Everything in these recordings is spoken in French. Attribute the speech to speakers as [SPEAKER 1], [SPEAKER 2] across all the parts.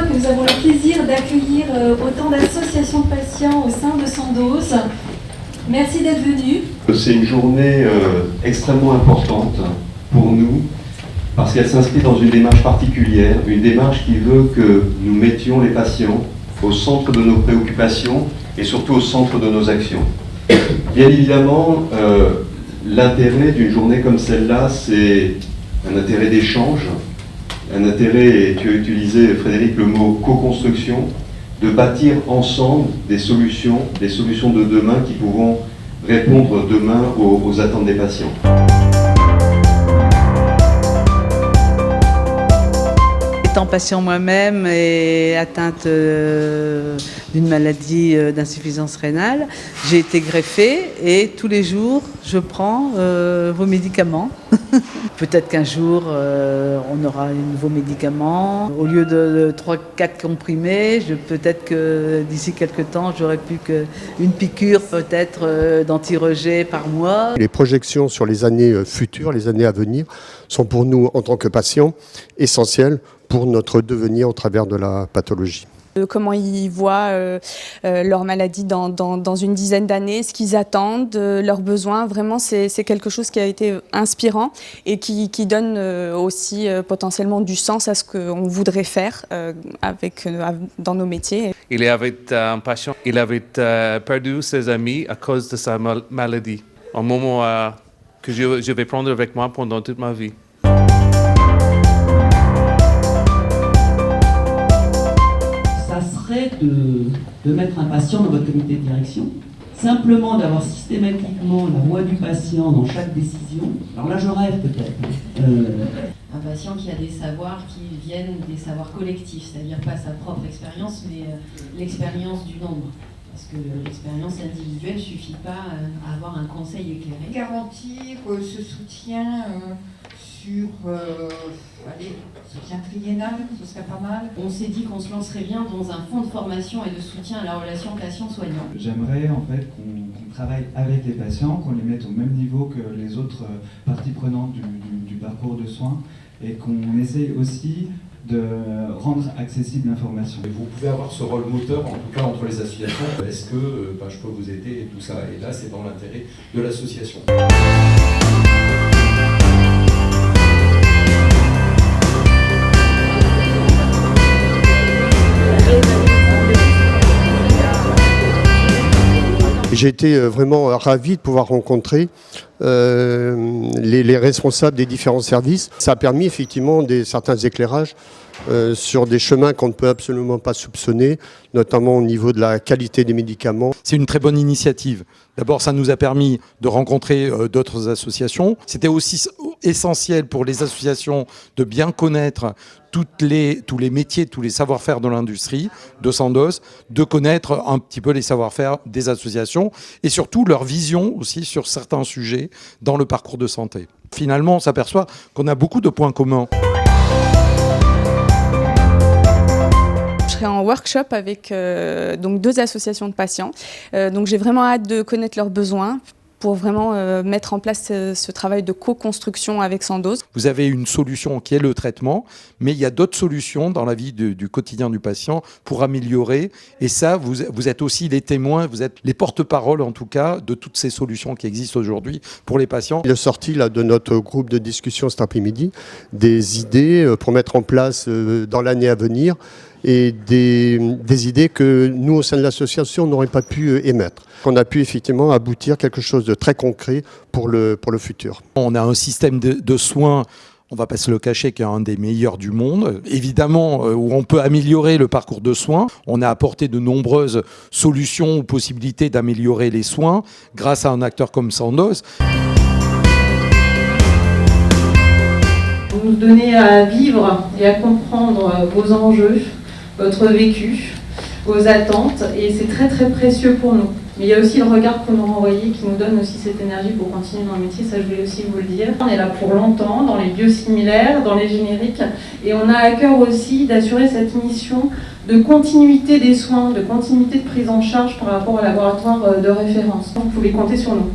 [SPEAKER 1] fois que nous avons le plaisir d'accueillir autant d'associations de patients au sein de Sandoz. Merci d'être venus.
[SPEAKER 2] C'est une journée extrêmement importante pour nous parce qu'elle s'inscrit dans une démarche particulière, une démarche qui veut que nous mettions les patients au centre de nos préoccupations et surtout au centre de nos actions. Bien évidemment, l'intérêt d'une journée comme celle-là, c'est un intérêt d'échange, un intérêt, et tu as utilisé, Frédéric, le mot co-construction, de bâtir ensemble des solutions de demain qui pourront répondre demain aux attentes des patients.
[SPEAKER 3] Étant patient moi-même et atteinte d'une maladie d'insuffisance rénale, j'ai été greffée et tous les jours je prends vos médicaments. Peut-être qu'un jour on aura un nouveau médicament. Au lieu de 3-4 comprimés, peut-être que d'ici quelques temps j'aurai plus qu'une piqûre peut-être d'anti-rejet par mois.
[SPEAKER 4] Les projections sur les années futures, les années à venir, sont pour nous en tant que patients essentielles pour notre devenir au travers de la pathologie.
[SPEAKER 5] Comment ils voient leur maladie dans une dizaine d'années, ce qu'ils attendent, leurs besoins. Vraiment, c'est quelque chose qui a été inspirant et qui donne aussi potentiellement du sens à ce qu'on voudrait faire dans nos métiers.
[SPEAKER 6] Il avait un patient, il avait perdu ses amis à cause de sa maladie. Un moment que je vais prendre avec moi pendant toute ma vie.
[SPEAKER 7] De mettre un patient dans votre comité de direction, simplement d'avoir systématiquement la voix du patient dans chaque décision. Alors là, je rêve peut-être.
[SPEAKER 8] Un patient qui a des savoirs qui viennent des savoirs collectifs, c'est-à-dire pas sa propre expérience, mais l'expérience du nombre. Parce que l'expérience individuelle ne suffit pas à avoir un conseil éclairé.
[SPEAKER 9] Garantir ce soutien sur soutien triennal, ce serait pas mal.
[SPEAKER 8] On s'est dit qu'on se lancerait bien dans un fonds de formation et de soutien à la relation patient-soignant.
[SPEAKER 10] J'aimerais en fait qu'on travaille avec les patients, qu'on les mette au même niveau que les autres parties prenantes du parcours de soins et qu'on essaye aussi de rendre accessible l'information.
[SPEAKER 11] Vous pouvez avoir ce rôle moteur, en tout cas entre les associations. Est-ce que je peux vous aider et tout ça? Et là, c'est dans l'intérêt de l'association.
[SPEAKER 4] J'ai été vraiment ravi de pouvoir rencontrer les responsables des différents services. Ça a permis effectivement certains éclairages sur des chemins qu'on ne peut absolument pas soupçonner, notamment au niveau de la qualité des médicaments.
[SPEAKER 12] C'est une très bonne initiative. D'abord, ça nous a permis de rencontrer d'autres associations. C'était aussi essentiel pour les associations de bien connaître tous les métiers, tous les savoir-faire de l'industrie de Sandoz, de connaître un petit peu les savoir-faire des associations et surtout leur vision aussi sur certains sujets dans le parcours de santé. Finalement, on s'aperçoit qu'on a beaucoup de points communs.
[SPEAKER 5] Je serai en workshop avec donc 2 associations de patients. Donc j'ai vraiment hâte de connaître leurs besoins pour vraiment mettre en place ce travail de co-construction avec Sandoz.
[SPEAKER 12] Vous avez une solution qui est le traitement, mais il y a d'autres solutions dans la vie du quotidien du patient pour améliorer. Et ça, vous êtes aussi les témoins, vous êtes les porte-parole en tout cas de toutes ces solutions qui existent aujourd'hui pour les patients.
[SPEAKER 4] Il est sorti là, de notre groupe de discussion cet après-midi des idées pour mettre en place dans l'année à venir et des idées que nous, au sein de l'association, n'aurions pas pu émettre. On a pu effectivement aboutir à quelque chose de très concret pour le futur.
[SPEAKER 12] On a un système de soins, on ne va pas se le cacher, qui est un des meilleurs du monde. Évidemment, où on peut améliorer le parcours de soins. On a apporté de nombreuses solutions ou possibilités d'améliorer les soins grâce à un acteur comme Sandoz.
[SPEAKER 13] Vous nous donnez à vivre et à comprendre vos enjeux, votre vécu, vos attentes, et c'est très très précieux pour nous. Mais il y a aussi le regard que vous nous renvoyez qui nous donne aussi cette énergie pour continuer dans le métier, ça je voulais aussi vous le dire. On est là pour longtemps, dans les biosimilaires, dans les génériques, et on a à cœur aussi d'assurer cette mission de continuité des soins, de continuité de prise en charge par rapport au laboratoire de référence. Donc vous pouvez compter sur nous.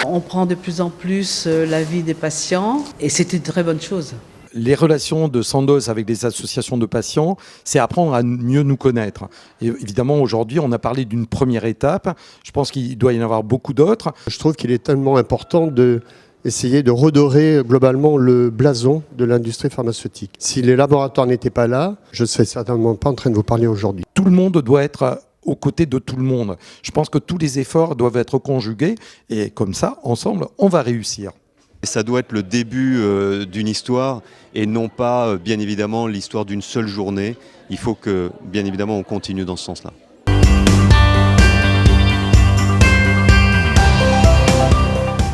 [SPEAKER 3] On prend de plus en plus la vie des patients et c'est une très bonne chose.
[SPEAKER 12] les relations de Sandoz avec les associations de patients, c'est apprendre à mieux nous connaître. Et évidemment, aujourd'hui, on a parlé d'une première étape. Je pense qu'il doit y en avoir beaucoup d'autres.
[SPEAKER 4] Je trouve qu'il est tellement important d'essayer de redorer globalement le blason de l'industrie pharmaceutique. Si les laboratoires n'étaient pas là, je ne serais certainement pas en train de vous parler aujourd'hui.
[SPEAKER 12] Tout le monde doit être aux côtés de tout le monde. Je pense que tous les efforts doivent être conjugués et comme ça, ensemble, on va réussir.
[SPEAKER 2] Ça doit être le début d'une histoire et non pas, bien évidemment, l'histoire d'une seule journée. Il faut que, bien évidemment, on continue dans ce sens-là.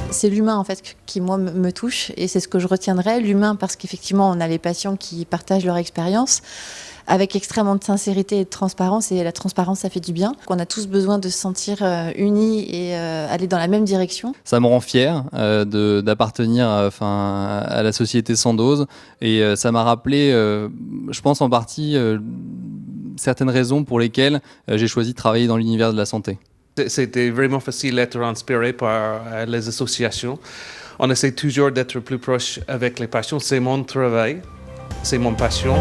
[SPEAKER 14] C'est l'humain en fait qui moi me touche et c'est ce que je retiendrai, l'humain parce qu'effectivement on a les patients qui partagent leur expérience avec extrêmement de sincérité et de transparence et la transparence ça fait du bien. On a tous besoin de se sentir unis et aller dans la même direction.
[SPEAKER 15] Ça me rend fier d'appartenir à la société Sandoz et ça m'a rappelé, je pense en partie, certaines raisons pour lesquelles j'ai choisi de travailler dans l'univers de la santé.
[SPEAKER 6] C'était vraiment facile d'être inspiré par les associations. On essaie toujours d'être plus proche avec les patients. C'est mon travail, c'est mon passion.